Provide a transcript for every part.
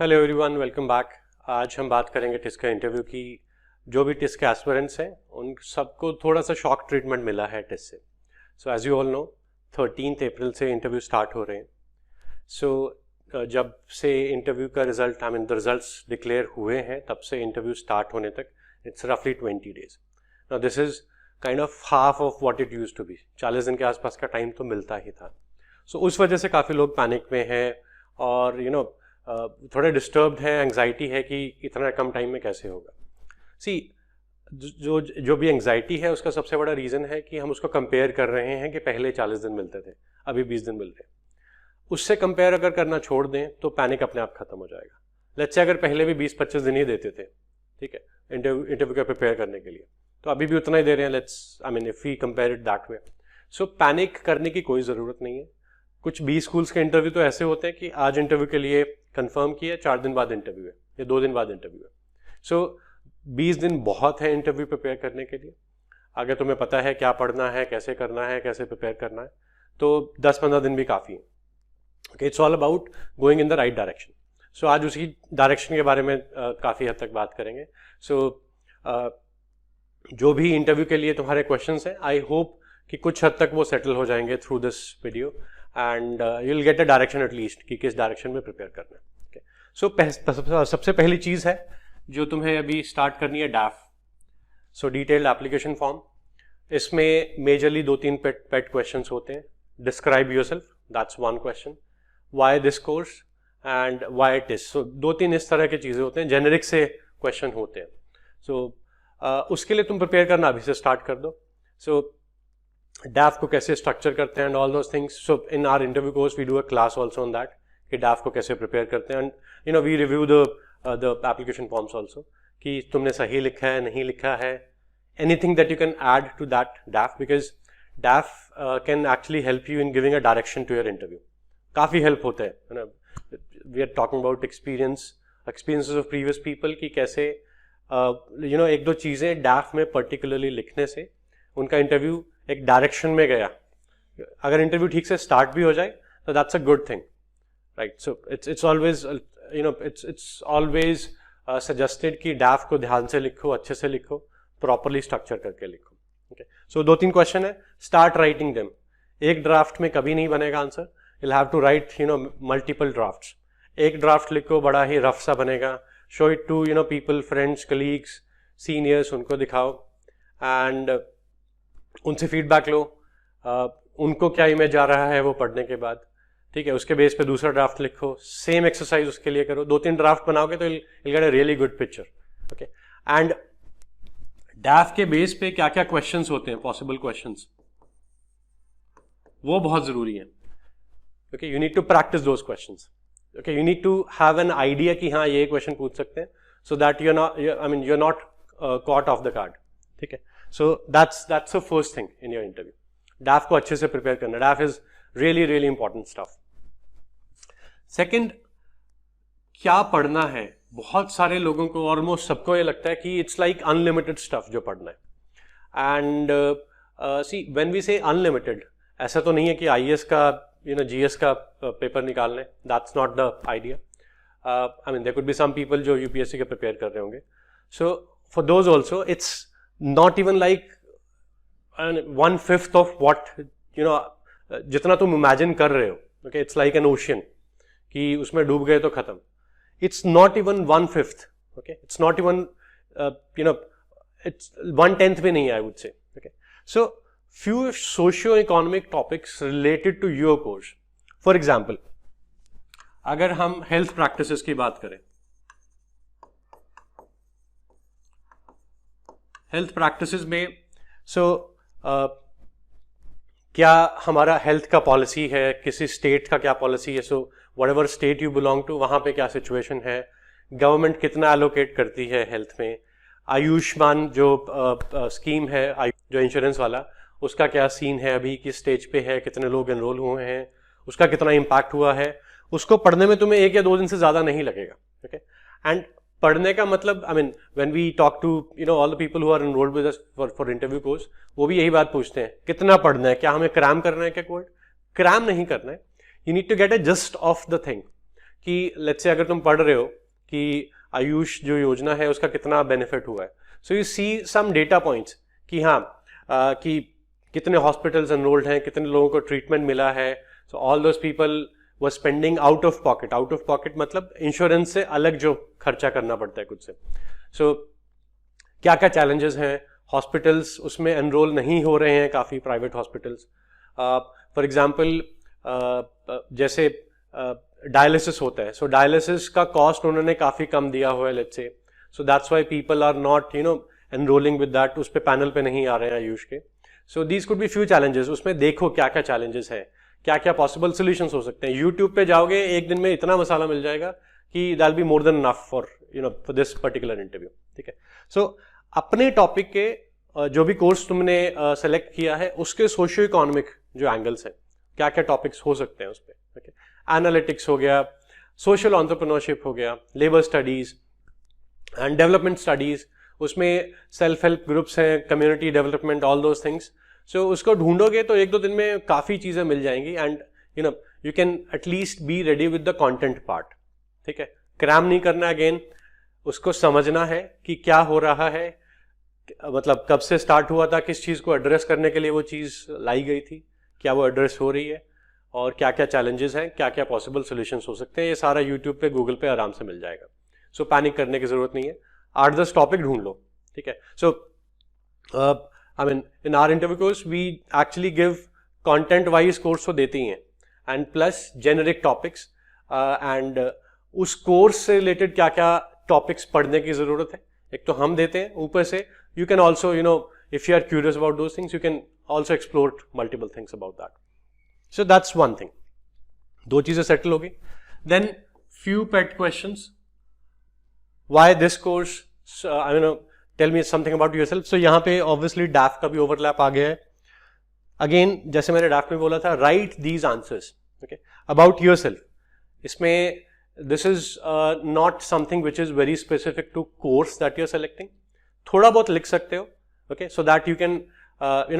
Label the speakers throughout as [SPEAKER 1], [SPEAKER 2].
[SPEAKER 1] Hello everyone, welcome back. आज हम बात करेंगे टिस्क का इंटरव्यू की। जो भी टिस्क के एस्पिरेंट्स हैं उन सबको थोड़ा सा शॉक ट्रीटमेंट मिला है टिस्क से। So as you all know 13 अप्रैल से इंटरव्यू स्टार्ट हो रहे हैं। सो जब से इंटरव्यू का रिजल्ट द रिजल्ट्स डिक्लेयर हुए हैं तब से इंटरव्यू स्टार्ट होने तक इट्स रफली 20 days. Now this is kind of half of what it used to be. 40 दिन के आसपास का टाइम तो मिलता ही था। सो उस वजह से काफ़ी लोग पैनिक में हैं और थोड़े डिस्टर्ब्ड हैं, एंग्जाइटी है कि इतना कम टाइम में कैसे होगा। सी जो जो भी एंग्जाइटी है उसका सबसे बड़ा रीज़न है कि हम उसको कंपेयर कर रहे हैं कि पहले 40 दिन मिलते थे, अभी 20 दिन मिल रहे हैं। उससे कंपेयर अगर करना छोड़ दें तो पैनिक अपने आप खत्म हो जाएगा। लेट्स से अगर पहले भी 20-25 दिन ही देते थे, ठीक है, इंटरव्यू का प्रिपेयर करने के लिए, तो अभी भी उतना ही दे रहे हैं। If we compare it that way, so panic करने की कोई ज़रूरत नहीं है। कुछ 20 स्कूल्स के इंटरव्यू तो ऐसे होते हैं कि आज इंटरव्यू के लिए कंफर्म किया, 4 दिन बाद इंटरव्यू है या 2 दिन बाद इंटरव्यू है। सो 20 दिन बहुत है इंटरव्यू प्रिपेयर करने के लिए। अगर तुम्हें पता है क्या पढ़ना है, कैसे करना है, कैसे प्रिपेयर करना है, तो 10-15 दिन भी काफ़ी है। Okay, it's all about going in the right direction. So आज उसी डायरेक्शन के बारे में काफ़ी हद तक बात करेंगे। सो जो भी इंटरव्यू के लिए तुम्हारे क्वेश्चंस हैं, आई होप कि कुछ हद तक वो सेटल हो जाएंगे through this video and you will get a direction at least कि किस डायरेक्शन में प्रिपेयर करना है। ओके, सो सबसे पहली चीज़ है जो तुम्हें अभी स्टार्ट करनी है, DAF. So detailed application form. इसमें मेजरली 2-3 पेट क्वेश्चंस होते हैं। Describe yourself, that's one question. Why this course and why it is. So 2-3 इस तरह की चीज़ें होते हैं, जेनेरिक से क्वेश्चन होते हैं। सो उसके लिए तुम प्रिपेयर करना अभी से स्टार्ट कर दो। सो डैफ को कैसे स्ट्रक्चर करते हैं and all those things. So in our interview course we do a class also on that कि डैफ को कैसे प्रिपेयर करते हैं and we review the application forms also कि तुमने सही लिखा है, नहीं लिखा है, anything that you can add to that DAF, because DAF can actually help you in giving a direction to your interview. काफ़ी हेल्प होता है। We are talking about experiences of previous people कि कैसे एक दो चीज़ें डैफ में पर्टिकुलरली लिखने से उनका इंटरव्यू एक डायरेक्शन में गया। अगर इंटरव्यू ठीक से स्टार्ट भी हो जाए तो that's a good thing, right. So it's always suggested कि डैफ को ध्यान से लिखो, अच्छे से लिखो, प्रॉपरली स्ट्रक्चर करके लिखो। ओके, सो 2-3 क्वेश्चन है, स्टार्ट राइटिंग देम। एक ड्राफ्ट में कभी नहीं बनेगा answer, you'll have to write multiple drafts. एक ड्राफ्ट लिखो, बड़ा ही रफ सा बनेगा, show it to people, friends, colleagues, seniors, उनको दिखाओ एंड उनसे फीडबैक लो। उनको क्या इमेज आ रहा है वो पढ़ने के बाद, ठीक है, उसके बेस पे दूसरा ड्राफ्ट लिखो। सेम एक्सरसाइज उसके लिए करो। 2-3 ड्राफ्ट बनाओगे तो you'll get a really good picture। Okay, and डैफ के बेस पे क्या क्या क्वेश्चंस होते हैं, पॉसिबल क्वेश्चंस, वो बहुत जरूरी है। Okay, you need to practise those questions. Okay, you need to have an idea कि हाँ ये क्वेश्चन पूछ सकते हैं, so that you are not caught off the card. ठीक है, सो that's the first thing in your interview. DAF को अच्छे से प्रिपेयर करना, DAF is really really important stuff. Second, क्या पढ़ना है। बहुत सारे लोगों को, ऑलमोस्ट सबको ये लगता है कि इट्स लाइक अनलिमिटेड स्टफ जो पढ़ना है। एंड सी व्हेन वी से अनलिमिटेड, ऐसा तो नहीं है कि आईएएस का जीएस का पेपर निकाल लें, that's not the idea. There could be some people जो यूपीएससी के प्रिपेयर कर रहे होंगे। So for those also it's not even like 1/5 of what जितना तुम इमेजिन कर रहे हो। Okay, it's like an ocean कि उसमें डूब गए तो खत्म। It's not even 1/5। Okay, it's not even it's 1/10 भी नहीं है, I would say. Okay, so few socio-economic topics related to your course. For example, अगर हम health practices की बात करें, health practices में क्या हमारा health का पॉलिसी है, किसी स्टेट का क्या पॉलिसी है, सो whatever state you belong to वहाँ पे क्या सिचुएशन है, गवर्नमेंट कितना एलोकेट करती है हेल्थ में, आयुष्मान जो स्कीम है, जो इंश्योरेंस वाला, उसका क्या सीन है, अभी किस स्टेज पे है, कितने लोग एनरोल हुए हैं, उसका कितना इम्पैक्ट हुआ है। उसको पढ़ने में तुम्हें 1 या 2 दिन से ज़्यादा नहीं लगेगा। ओके, एंड पढ़ने का मतलब when we talk to all the people who are enrolled with us for interview course, वो भी यही बात पूछते हैं, कितना पढ़ना है, क्या हमें क्रैम करना है, क्या कोड क्रैम नहीं करना है। You need to get a gist of the thing कि लेट्स से अगर तुम पढ़ रहे हो कि आयुष जो योजना है उसका कितना बेनिफिट हुआ है, so you see some data points कि हाँ कि कितने हॉस्पिटल्स एनरोल्ड हैं, कितने लोगों को ट्रीटमेंट मिला है, so all those people were spending out of pocket मतलब इंश्योरेंस से अलग जो खर्चा करना पड़ता है कुछ से। सो क्या क्या चैलेंजेस हैं, हॉस्पिटल्स उसमें एनरोल नहीं हो रहे हैं, काफ़ी प्राइवेट हॉस्पिटल्स। फॉर एग्जांपल जैसे डायलिसिस होता है, सो डायलिसिस का कॉस्ट उन्होंने काफ़ी कम दिया हुआ है let's say, so that's why people are not enrolling with that, उस पे पैनल पे नहीं आ रहे हैं आयुष के। So these could be few challenges, उसमें देखो क्या क्या चैलेंजेस हैं, क्या क्या पॉसिबल सोल्यूशंस हो सकते हैं। यूट्यूब पे जाओगे एक दिन में इतना मसाला मिल जाएगा कि that be more than enough for for this particular interview, ठीक है। सो अपने टॉपिक के जो भी कोर्स तुमने सेलेक्ट किया है उसके सोशियो इकोनॉमिक जो एंगल्स हैं, क्या क्या टॉपिक्स हो सकते हैं उस पर, ठीक है। एनालिटिक्स हो गया, सोशल एंटरप्रेन्योरशिप हो गया, labour studies and development studies, उसमें सेल्फ हेल्प ग्रुप्स हैं, community development, all those things. So उसको ढूंढोगे तो एक दो दिन में काफ़ी चीज़ें मिल जाएंगी and you can at least be ready with the content part, ठीक है। क्रैम नहीं करना, अगेन उसको समझना है कि क्या हो रहा है, मतलब कब से स्टार्ट हुआ था, किस चीज़ को एड्रेस करने के लिए वो चीज़ लाई गई थी, क्या वो एड्रेस हो रही है, और क्या क्या चैलेंजेस हैं, क्या क्या पॉसिबल सोल्यूशंस हो सकते हैं। ये सारा यूट्यूब पे, गूगल पे आराम से मिल जाएगा। सो पैनिक करने की ज़रूरत नहीं है, 8-10 टॉपिक ढूंढ लो, ठीक है। So I mean in our interview course we actually give content wise course तो देते ही हैं, and plus generic topics, and उस कोर्स से रिलेटेड क्या क्या टॉपिक्स पढ़ने की ज़रूरत है, एक तो हम देते हैं, ऊपर से you can also if you are curious about those things, you can also explore multiple things about that. So that's one thing, दो चीज़ें सेटल होगी। Then few pet questions, why this course, tell me something about yourself. So यहाँ पे obviously डैफ का भी overlap आ गया है। Again जैसे मैंने डैफ में बोला था, write these answers, okay, about yourself. इसमें this is not something which is very specific to course that you are selecting, थोड़ा बहुत लिख सकते हो, okay, so that you can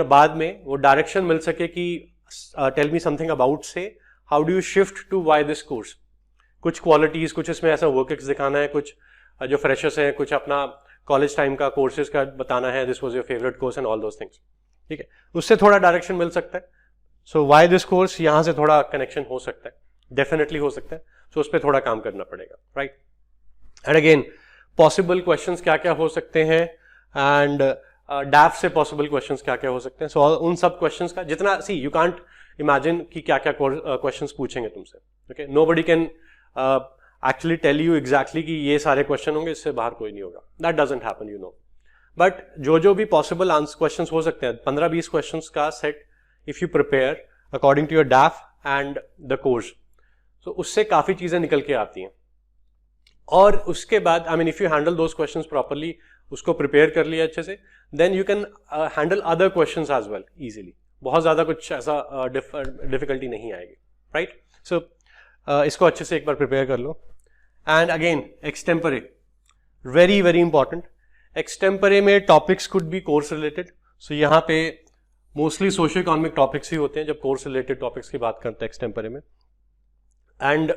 [SPEAKER 1] बाद में वो डायरेक्शन मिल सके कि टेल मी समथिंग अबाउट से how do you shift to why this course. कुछ क्वालिटीज, कुछ इसमें ऐसा वर्क एक्स दिखाना है, कुछ जो फ्रेशर्स हैं, कुछ अपना कॉलेज टाइम का कोर्सेज का बताना है, this was your favourite course and all those things, ठीक है। उससे थोड़ा डायरेक्शन मिल सकता है। सो व्हाई दिस कोर्स, यहाँ से थोड़ा कनेक्शन हो सकता है, डेफिनेटली हो सकता है। सो उस पर थोड़ा काम करना पड़ेगा, right. And again possible questions क्या क्या हो सकते हैं, एंड डैफ से पॉसिबल क्वेश्चंस क्या क्या हो सकते हैं। सो उन सब क्वेश्चंस का जितना, सी यू कांट इमेजिन कि क्या क्या क्वेश्चंस पूछेंगे तुमसे, okay. Nobody can actually tell you exactly कि ये सारे क्वेश्चन होंगे, इससे बाहर कोई नहीं होगा, that doesn't happen, you know. But जो भी पॉसिबल आंसर क्वेश्चंस हो सकते हैं, 15-20 क्वेश्चंस का set if you prepare according to your DAF and the course, तो उससे काफ़ी चीज़ें निकल के आती हैं। और उसके बाद I mean if you handle those questions properly, उसको प्रिपेयर कर लिया अच्छे से, then you can handle other questions as well easily. बहुत ज़्यादा कुछ ऐसा डिफिकल्टी नहीं आएगी, राइट। सो इसको अच्छे से एक बार प्रिपेयर कर लो। And again extempore, very very important. Extempore में topics could be course related, so यहाँ पे मोस्टली सोशियो इकोनॉमिक टॉपिक्स ही होते हैं जब कोर्स रिलेटेड टॉपिक्स की बात करते हैं एक्सटेम्परे में। एंड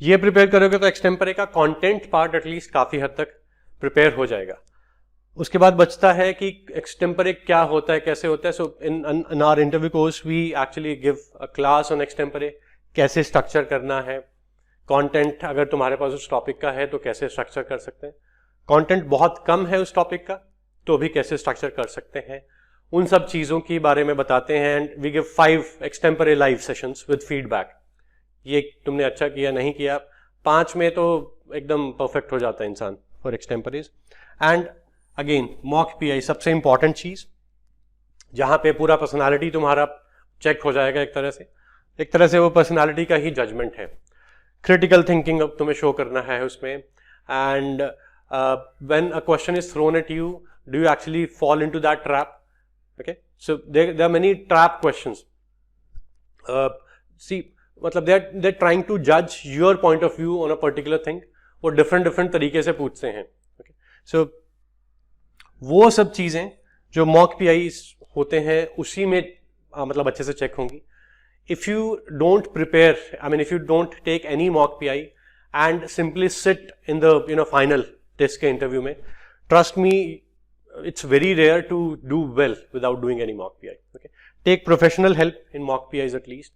[SPEAKER 1] ये प्रिपेयर करोगे तो एक्सटेम्परे का कंटेंट पार्ट एटलीस्ट काफ़ी हद तक प्रिपेयर हो जाएगा। उसके बाद बचता है कि एक्सटेम्परे क्या होता है, कैसे होता है। So in our interview course we actually give a class on extempore, कैसे स्ट्रक्चर करना है, कंटेंट अगर तुम्हारे पास उस टॉपिक का है तो कैसे स्ट्रक्चर कर सकते हैं, कंटेंट बहुत कम है उस टॉपिक का तो भी कैसे स्ट्रक्चर कर सकते हैं, उन सब चीज़ों के बारे में बताते हैं। And we give 5 extempore live sessions with feedback, ये तुमने अच्छा किया, नहीं किया, 5 में तो एकदम परफेक्ट हो जाता है इंसान for extempores. And again mock PI सबसे इंपॉर्टेंट चीज़, जहाँ पे पूरा पर्सनालिटी तुम्हारा चेक हो जाएगा एक तरह से वो पर्सनालिटी का ही जजमेंट है। क्रिटिकल थिंकिंग अब तुम्हें शो करना है उसमें। And when a question is thrown at you, do you actually fall into that trap, okay. So there are many trap questions, see मतलब दे आर ट्राइंग टू जज your point of view on a particular thing, वो different तरीके से पूछते हैं, okay. सो वो सब चीज़ें जो मॉक पीआई होते हैं उसी में मतलब अच्छे से चेक होंगी। If you don't prepare, I mean if you don't take any mock PI and simply sit in the final test के interview में. Trust me, it's very rare to do well without doing any mock PI. Okay, take professional help in mock PIs at least,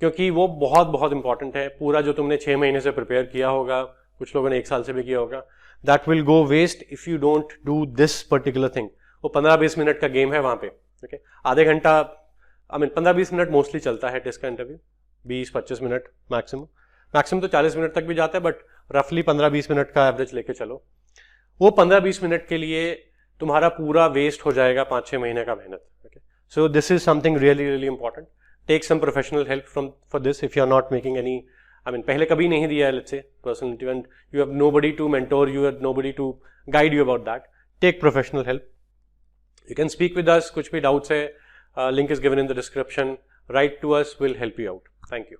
[SPEAKER 1] क्योंकि वो बहुत बहुत important है. पूरा जो तुमने 6 महीने से प्रिपेयर किया होगा, कुछ लोगों ने 1 साल से भी किया होगा, that will go waste if you don't do this particular thing. वो 15-20 मिनट का गेम है वहां पे. ओके, आधे घंटा 15-20 मिनट मोस्टली चलता है टेस्ट का इंटरव्यू, 20-25 मिनट मैक्सिमम तो 40 मिनट तक भी जाता है, बट रफली 15-20 मिनट का एवरेज लेके चलो. वो 15-20 मिनट के लिए तुम्हारा पूरा वेस्ट हो जाएगा 5-6 महीने का मेहनत. Okay, so this is something really really important. Take some professional help for this if you are not making any, पहले कभी नहीं दिया है let's say personal interview and you have nobody to mentor, you have nobody to guide you about that. Take professional help. You can speak with us, कुछ भी doubts है, link is given in the description. Write to us, will help you out. Thank you.